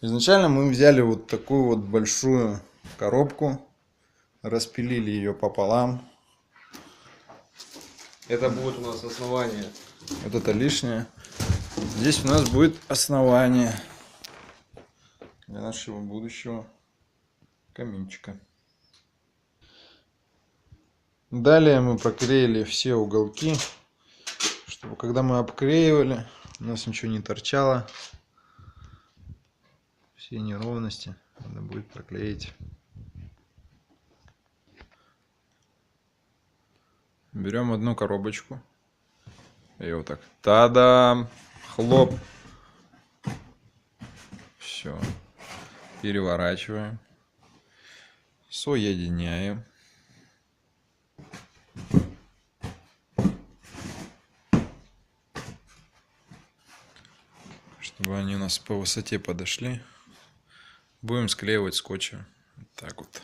Изначально мы взяли вот такую вот большую коробку, распилили ее пополам. Это будет у нас основание. Вот это лишнее. Здесь у нас будет основание для нашего будущего каминчика. Далее мы проклеили все уголки, чтобы когда мы обклеивали, у нас ничего не торчало. Все неровности надо будет проклеить. Берем одну коробочку и вот так, та-дам, хлоп, все, переворачиваем, соединяем. Чтобы они у нас по высоте подошли, будем склеивать скотчем. Вот так вот.